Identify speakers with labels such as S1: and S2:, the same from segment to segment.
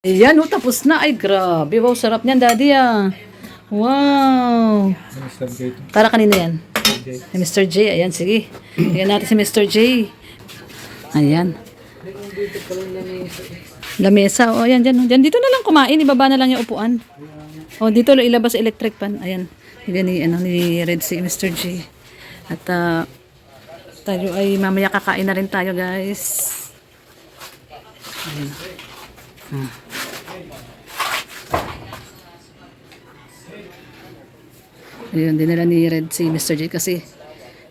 S1: Ayan, oh, tapos na. Ay, grabe. Wow, sarap niyan, daddy, ah. Wow. Para kanina yan. Si Mr. J. Ayan, sige. Ayan natin si Mr. J. Ayan. Lamesa. O, ayan, dyan. Dyan, dito na lang kumain. Ibaba na lang yung upuan. O, dito lang ilabas electric pan. Ayan. Ayan ni Red si Mr. J. At, tayo ay mamaya kakain na rin tayo, guys. Ayan. Ayun, dinala ni Red si Mr. J kasi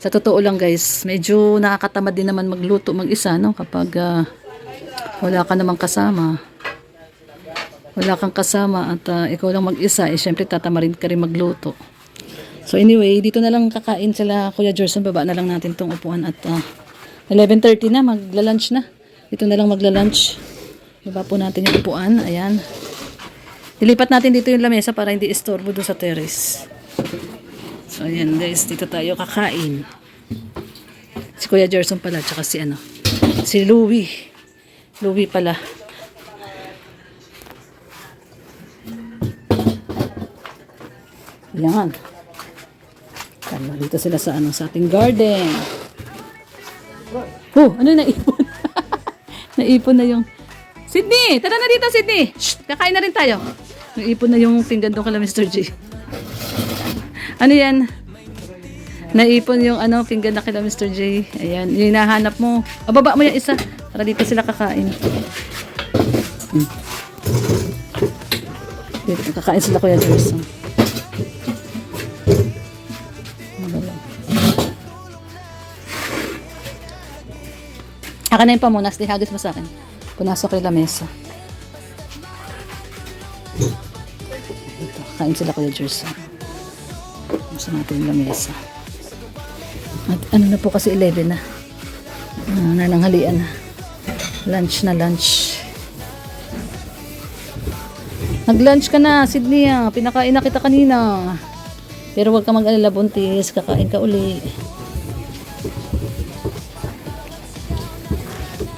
S1: sa totoo lang guys, medyo nakakatamad din naman magluto mag-isa, no? Kapag wala ka namang kasama. Wala kang kasama at ikaw lang mag-isa, eh syempre tatamarin ka rin magluto. So anyway, dito na lang kakain sila Kuya Gerson, baba na lang natin tong upuan at 11:30 na, magla-lunch na. Dito na lang magla-lunch. Baba po natin yung upuan, ayan. Dilipat natin dito yung lamesa para hindi istorbo doon sa terrace. So ayan guys, dito tayo kakain. Si Kuya Gerson pala, tsaka si Louie. Louie pala. Yan. Kaya dito sila sa sa ating garden. Oh, ano yung naipon? Naipon na yung Sydney! Tara na dito, Sydney! Shh! Kakain na rin tayo. Naipon na yung pinggan doon kala Mr. J. Ano yan? Naipon yung pinggan na kila Mr. J. Ayan, yung hinahanap mo. Baba mo yung isa. Para dito sila kakain. Dito, kakain sila Kuya Gerson. Aka na yung pamunas. Dihagis mo sa akin. Punasok yung lamesa. Dito, kakain sila Kuya Gerson. Gusto natin yung lamesa. At ano na po kasi 11 na. Nananghalian na. Lunch na lunch. Nag-lunch ka na, Sydney. Pinakain na kita kanina. Pero huwag ka mag-alala, buntis. Kakain ka uli.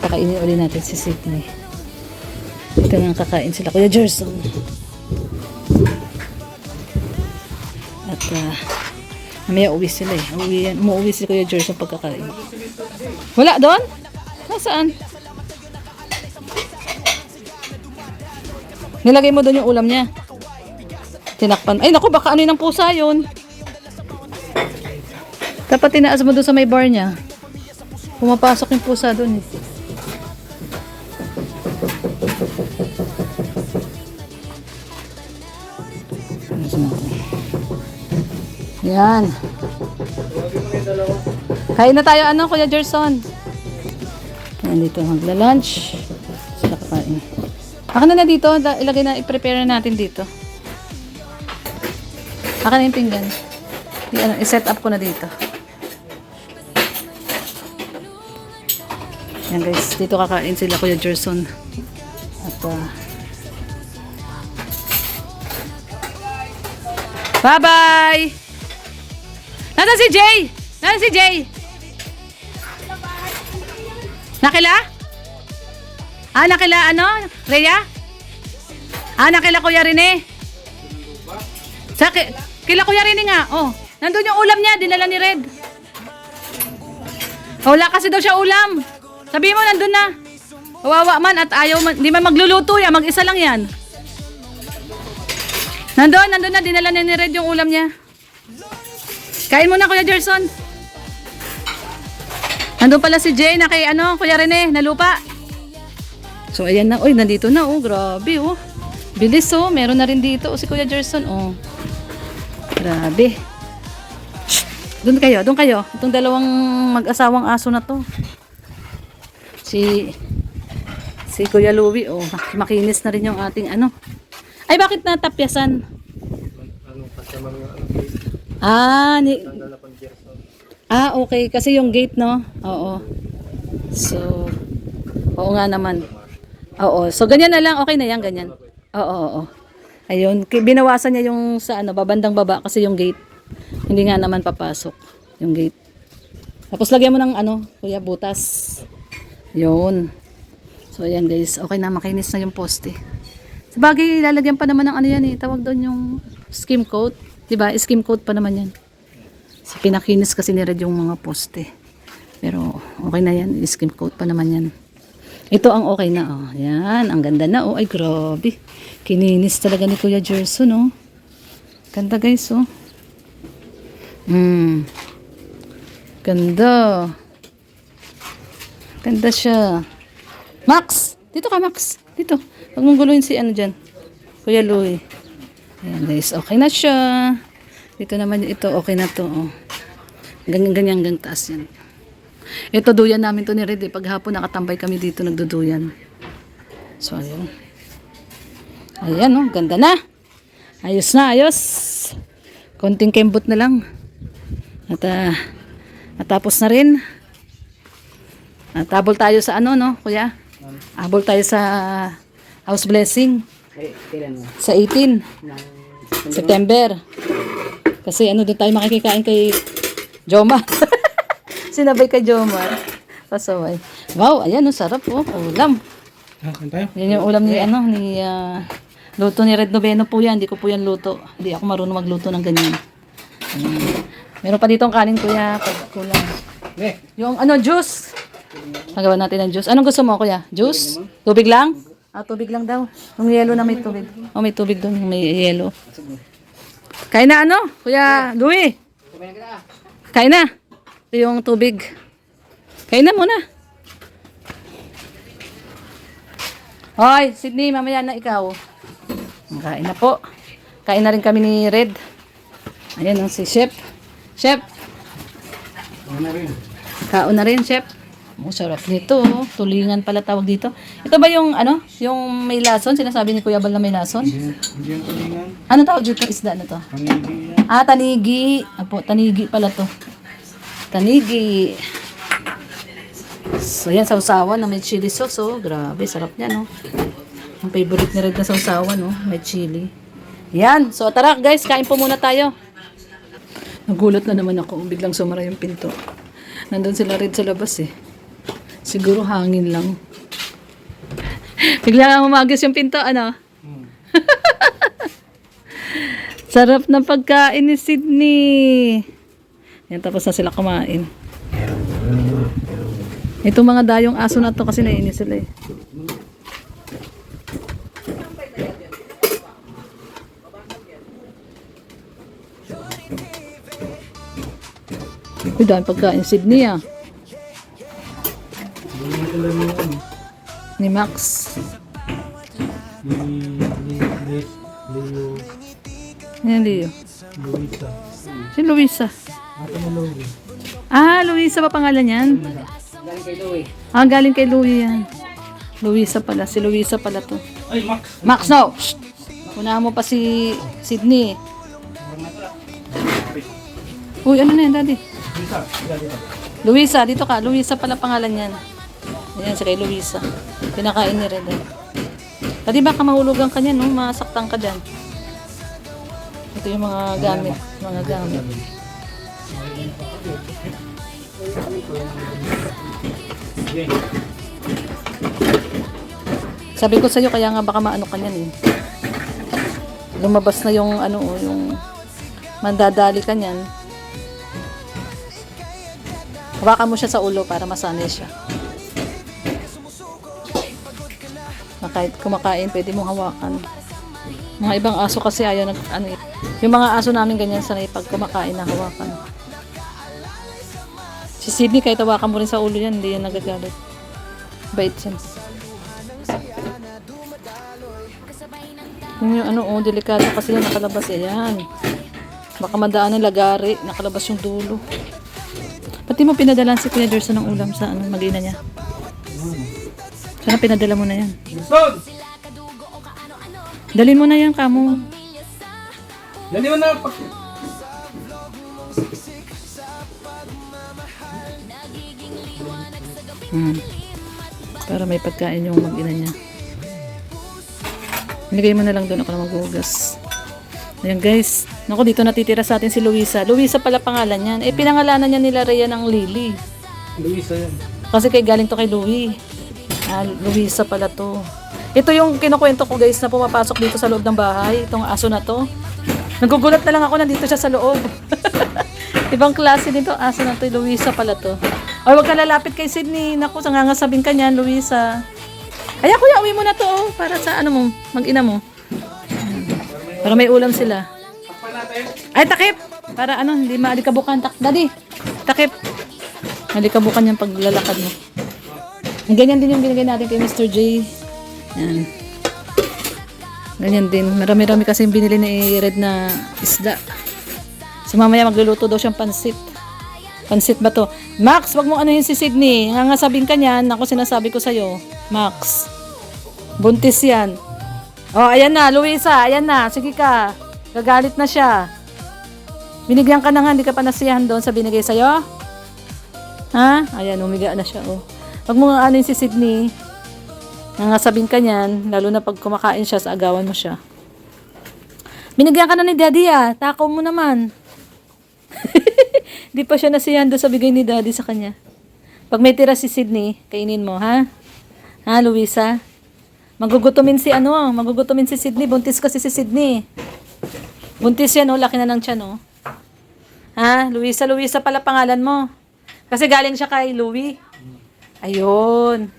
S1: Pakainin uli natin si Sydney. Dito nga kakain sila Kuya Gerson. At mamaya uwi sila eh. Umuwi si Kuya Gerson pagkakain. Wala doon? Nasaan? Nilagay mo doon yung ulam niya. Tinakpan. Ay naku, baka ano yun ng pusa yun. Dapat tinaas mo doon sa may bar niya. Pumapasok yung pusa doon eh. Yan. Kain na tayo Kuya Gerson. Yan dito magla-lunch. Sila kakain. Aka na dito, ilagay na, i-prepare na natin dito. Aka na yung pinggan. I-set up ko na dito. Yan guys, dito kakain sila Kuya Gerson. At bye-bye! Nasaan si Jay? Nasaan si Jay? Nakila? Nakila Rhea? Nakila Kuya Rene? Kila Kuya Rene nga. Oh, nandun yung ulam niya, dinala ni Red. Wala kasi daw siya ulam. Sabi mo, nandun na. Kawawa man at ayaw man, di man magluluto yan, mag-isa lang yan. Nandun na, dinala ni Red yung ulam niya. Kain mo na Kuya Gerson. Nandun pala si Jay na kay Kuya Rene, na lupa. So ayan na, nandito na grabe Bilis meron na rin dito si Kuya Gerson Grabe. Doon kayo. Itong dalawang mag-asawang aso na to. Si Kuya Louie makinis na rin yung ating Ay bakit natapyasan? Okay. Kasi yung gate, no? Oo. So, oo nga naman. Oo. So, ganyan na lang. Okay na yan, ganyan. Oo. Ayun. Binawasan niya yung sa babandang baba kasi yung gate. Hindi nga naman papasok yung gate. Tapos, lagyan mo ng Kuya, butas. Yun. So, ayan guys. Okay na. Makinis na yung poste. Sabagay, lalagyan pa naman ng ano yan eh. Tawag doon yung skim coat. Diba? Skim coat pa naman yan. So, pinakinis kasi ni Red yung mga poste. Pero okay na yan. Skim coat pa naman yan. Ito ang okay na. Oh. Yan. Ang ganda na. Oh, ay grabe. Kininis talaga ni Kuya Gerson. Oh. Ganda guys. Oh. Ganda. Ganda siya. Max! Dito ka, Max. Dito. Huwag mong guluhin si ano dyan. Kuya Louie. Ayan guys. Okay na siya. Dito naman ito. Okay na to. Oh. Ganyan-ganyan hanggang taas yan. Ito duyan namin to ni Red. Pag hapon nakatambay kami dito nagduduyan. So ayun. Ayan oh. Ganda na. Ayos na. Ayos. Konting kembot na lang. At natapos na rin. At habol tayo sa ano no kuya? Habol tayo sa house blessing. Sa 18 September. Kasi ano doon tayo makikikain kay Jomar. Sinabay kay Jomar. Pasaway. Wow, ayan oh, sarap oh, ulam. Yan yung ulam ni ano ni luto ni Red Noveno po yan. Hindi ko po yan luto. Hindi ako marunong magluto ng ganyan. Meron pa ditong kanin kuya. Pag kulang. Yung ano juice. Magawa natin ng juice. Anong gusto mo kuya? Juice? Tubig lang? Ah, tubig lang daw. Yung yellow na may tubig. Oh, may tubig doon. May yellow. Kain na ano? Kuya Louie. Kain na. Ito yung tubig. Kain na muna. Hoy, Sydney, mamaya na ikaw. Kain na po. Kain na rin kami ni Red. Ayan ang si Chef. Chef. Kaon na rin, Chef. Oh, sarap nito. Tulingan pala tawag dito. Ito ba yung ano? Yung may lason? Sinasabi ni Kuya Bal na may lason?
S2: Hindi yung tulingan.
S1: Ano tawag dito? Isda na to?
S2: Panigi.
S1: Ah, tanigi. Apo, tanigi pala to. Tanigi. So, yan, sausawan na may chili sauce. Oh, grabe, sarap niya, no? Ang favorite ni Red na sausawan, no? May chili. Yan. So, tara, guys. Kain po muna tayo. Nagulat na naman ako. Biglang sumara yung pinto. Nandun sila Red sa labas, eh. Siguro hangin lang. Biglang umagis yung pinto, ano? Sarap ng pagkain ni Sydney. Yan, tapos na sila kumain. Itong mga dayong aso na to kasi nainis sila eh. Uy, dahil pagkain Sydney ah. Ni Max. Yan Leo. Si Luisa. Ah, Luisa ba pangalan yan?
S2: Galing kay Louie.
S1: Ah, galing kay Louie yan. Luisa pala. Si Luisa pala to.
S2: Ay, Max.
S1: Max, no! Shh! Unahan mo pa si Sydney. Uy, ano na yan, daddy? Luisa, dito ka. Luisa pala pangalan yan. Ayan, sa kay Luisa. Pinakain ni Red. Pwede baka mahulugan ka niyan, no? Masaktan ka dyan. Ito yung mga gamit. Mga gamit. Sabi ko sa'yo, kaya nga baka maano ka niyan eh. Lumabas na yung ano, yung mandadali ka niyan. Hawakan mo siya sa ulo para masanay siya. Kahit kumakain, pwede mong hawakan. Mga ibang aso kasi ayaw nag, ano, yung mga aso namin ganyan sanay pag kumakain na hawakan. Si Sydney, kahit hawakan mo rin sa ulo yan, hindi yan nagagalit. Bait yan. Yung ano, delikado kasi yan nakalabas. Ayan. Baka madaan ng lagari, nakalabas yung dulo. Pati mo pinadalan si Kuya Gerson ng ulam sa ano, mag-ina niya. Sana pinadala mo na yan. Dalhin mo na yan, kamo.
S2: Dali mo na.
S1: Para may pagkain yung mag-ina niya. Nilagay mo na lang doon, ako na maghugas. Ayan guys. Naku, dito natitira sa atin si Luisa. Luisa pala pangalan yan. Eh, pinangalanan niya nila Rhea ng Lily.
S2: Luisa yan.
S1: Kasi kay galing to kay Louie. Ah, Luisa pala to. Ito yung kinukwento ko guys na pumapasok dito sa loob ng bahay. Itong aso na to. Nagugulat na lang ako nandito siya sa loob. Ibang klase nito aso na to. Luisa pala to. Ay, wag ka lalapit kay Sydney. Naku, sangangasabing ka niyan, Luisa. Ay, kuya, uwi mo na to oh. Para sa ano mo, mag-ina mo. Para may ulam sila. Ay, takip! Para ano, hindi maalikabukan. Daddy, takip. Malikabukan yung paglalakad mo. Ganyan din yung binigay natin kay Mr. J. Yan. Ganyan din. Marami-rami kasi yung binili ni Red na isda. So mamaya magluluto daw siyang pansit. Pansit ba to? Max, wag mo ano yun si Sydney. Nangasabing ka niyan. Ako sinasabi ko sa'yo. Max. Buntis yan. Oh, ayan na. Luisa, ayan na. Sige ka. Gagalit na siya. Binigyan ka na nga. Hindi ka pa nasiyahan doon sa binigay sa'yo. Ha? Ayan, umiga na siya. Oh. Wag mo nga ano yun si Sydney. Nangasabing ka niyan. Lalo na pag kumakain siya, sa agawan mo siya. Binigyan ka na ni Daddy ah. Takaw mo naman. Di pa siya nasiyahan doon sa bigay ni Daddy sa kanya. Pag may tira si Sydney, kainin mo, ha? Ha, Luisa? Magugutumin si Sydney. Buntis kasi si Sydney. Buntis yan, oh. Laki na ng tiyan, oh. Ha? Luisa pala pangalan mo. Kasi galing siya kay Louie. Ayun.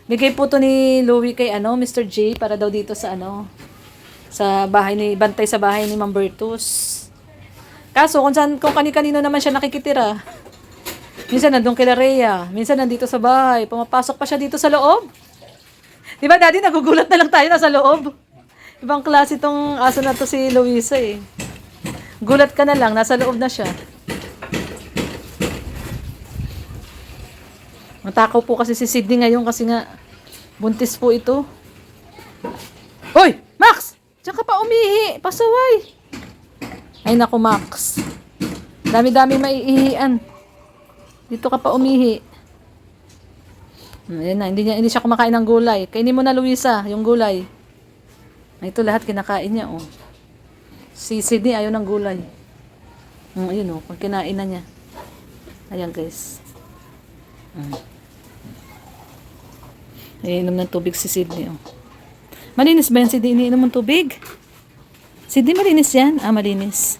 S1: Bigay po to ni Louie kay Mr. J para daw dito sa sa bahay bantay sa bahay ni Ma'am Bertus. Kaso kung kani-kanino naman siya nakikitira. Minsan nandun kila Rhea, minsan nandito sa bahay, pumapasok pa siya dito sa loob. Di ba Daddy, nagugulat na lang tayo nasa loob. Ibang klase tong aso na to si Luisa eh. Gulat ka na lang, nasa loob na siya. Matakaw po kasi si Sydney ngayon kasi nga buntis po ito. Hoy! Max! Diyan ka pa umihi! Pasaway! Ay naku Max. Dami-dami maiihian. Dito ka pa umihi. Ayan na, hindi siya kumakain ng gulay. Kainin mo na Luisa, yung gulay. Ito lahat kinakain niya oh. Si Sydney ayaw ng gulay. Ayun oh, pag kinain na niya. Ayan guys. Iinom ng tubig si Sydney oh. Malinis ba yan Sydney? Iniinom ng tubig? Sydney, malinis yan? Ah, malinis.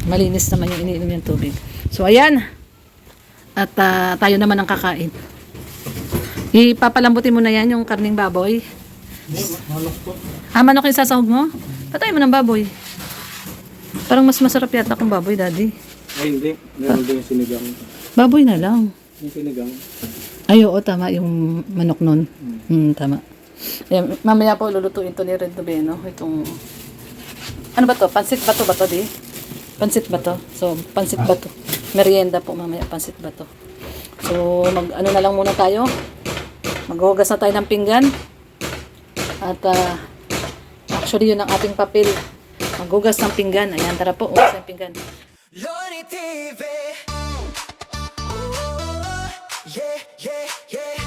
S1: Malinis naman yung iniinom yung tubig. So, ayan. At tayo naman ang kakain. Ipapalambutin mo na yan yung karning baboy.
S2: Manok po.
S1: Ah, manok yung sasahog mo? Patay mo ng baboy. Parang mas masarap yata kung baboy, Daddy.
S2: Ay, hindi. Meron din yung sinigang.
S1: Baboy na lang.
S2: Yung sinigang.
S1: Ay, oo, tama. Yung manok nun. Tama. Ayan, mamaya po lulutuin to ni Red Noveno. Itong... Ano ba to? Pansit ba to di? Pansit ba to? So, pansit ba to? Merienda po mamaya. Pansit ba to? So, ano na lang muna tayo. Maghuhugas na tayo ng pinggan. At, actually, yun ang ating papel. Maghugas ng pinggan. Ayan, tara po. Hugas ng pinggan.
S3: Loni TV. Yeah, yeah, yeah.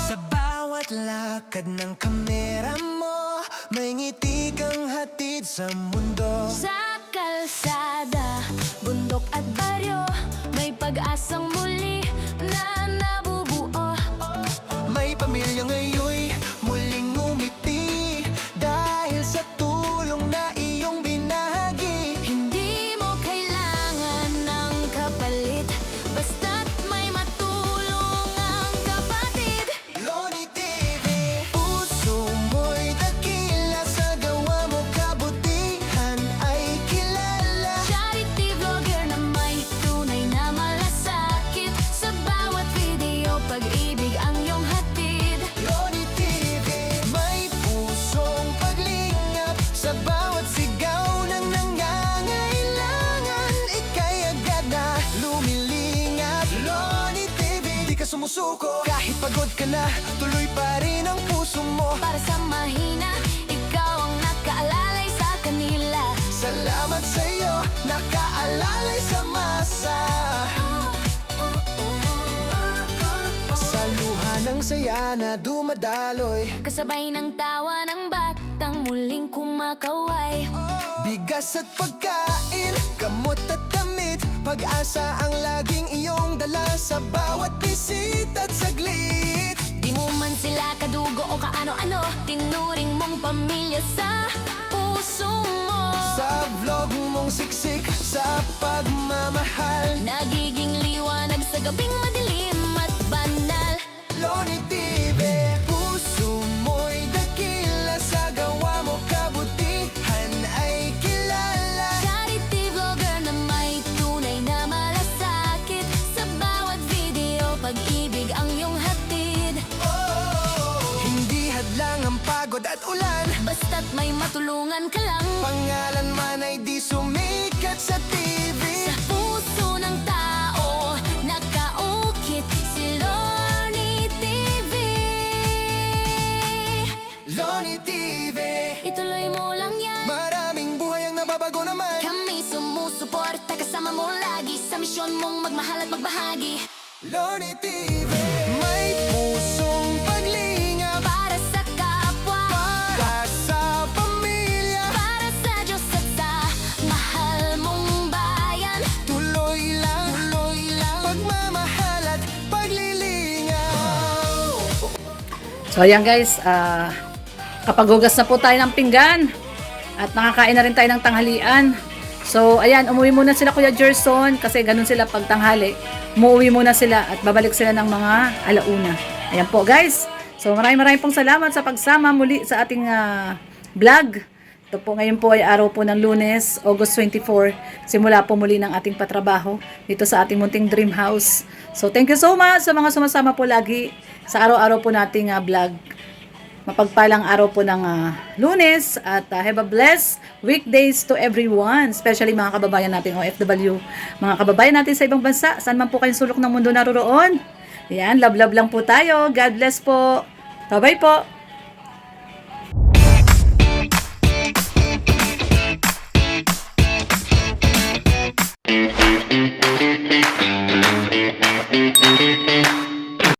S3: Sa bawat lakad ng kamera mo, may ngiti kang hatid sa mundo.
S4: Sa kalsada, bundok at baryo, may pag-asang muli na nabubuo.
S3: May pamilya ngayon muling umiti dahil sa tulong na iyong binahagi.
S4: Hindi mo kailangan ng kapalit, basta't may matulong ang kapatid.
S3: Loni TV. Puso mo'y dakila, sa gawa mo kabutihan ay kilala.
S4: Charity vlogger na may tunay na malasakit, sa bawat video pag-ibig ang iyong hatid.
S3: Loni TV. May pusong paglingap sa bawat sigaw ng nangangailangan. Ika'y agad na lumilingap. Loni TV. Di ka sumusuko kahit pagod ka na, tuloy pa rin ang puso mo.
S4: Para sa mahina, ikaw ang nakaalalay sa kanila.
S3: Salamat sa'yo, nakaalalay sa masa. Sa luha ng saya na dumadaloy,
S4: Kasabay ng tawa ng batang muling kumakaway.
S3: bigas at pagkain, gamot at damit, Pag-asa ang laging iyong dala sa bawat bisita't saglit.
S4: Di mo man sila kadugo o kaano-ano, tinuring mong pamilya sa puso mo.
S3: Sa vlog mong siksik sa pagmamahal,
S4: Nagiging liwanag sa gabing madilim at banal.
S3: Loni TV, puso mo'y dakila, sa gawa mo kabutihan ay kilala.
S4: Charity vlogger na may tunay na malasakit. Sa bawat video, pag-ibig ang iyong hatid.
S3: Hindi hadlang ang pagod at ulan,
S4: Basta't may matulungan ka lang.
S3: pangalan man ay di sumikat sa TV.
S4: Sa puso ng tao, nakaukit si Lorny TV.
S3: Loni TV,
S4: Ituloy mo lang yan.
S3: maraming buhay ang nababago naman.
S4: Kami sumusuporta, kasama mo lagi sa misyon mong magmahal at magbahagi.
S3: Loni TV, may pusong paglingap
S4: Para sa kapwa,
S3: para sa pamilya.
S4: para sa Diyos at sa mahal mong bayan.
S3: Tuloy lang, pagmamahal at paglilingap.
S1: So ayan guys, kapag hugas na po tayo ng pinggan at nakakain na rin tayo ng tanghalian. So ayan, umuwi muna sila Kuya Gerson kasi ganun sila pag tanghali. Umuwi muna sila at babalik sila ng mga alauna. Ayan po guys. So maraming pong salamat sa pagsama muli sa ating vlog. Ito po ngayon po ay araw po ng Lunes, August 24. Simula po muli ng ating patrabaho dito sa ating munting dream house. So thank you so much sa mga sumasama po lagi sa araw-araw po nating vlog. Mapagpalang araw po ng Lunes at have a blessed weekdays to everyone, especially mga kababayan natin OFW, mga kababayan natin sa ibang bansa, saan man po kayong sulok ng mundo naroroon. Yan, love lang po tayo. God bless po. Bye-bye po.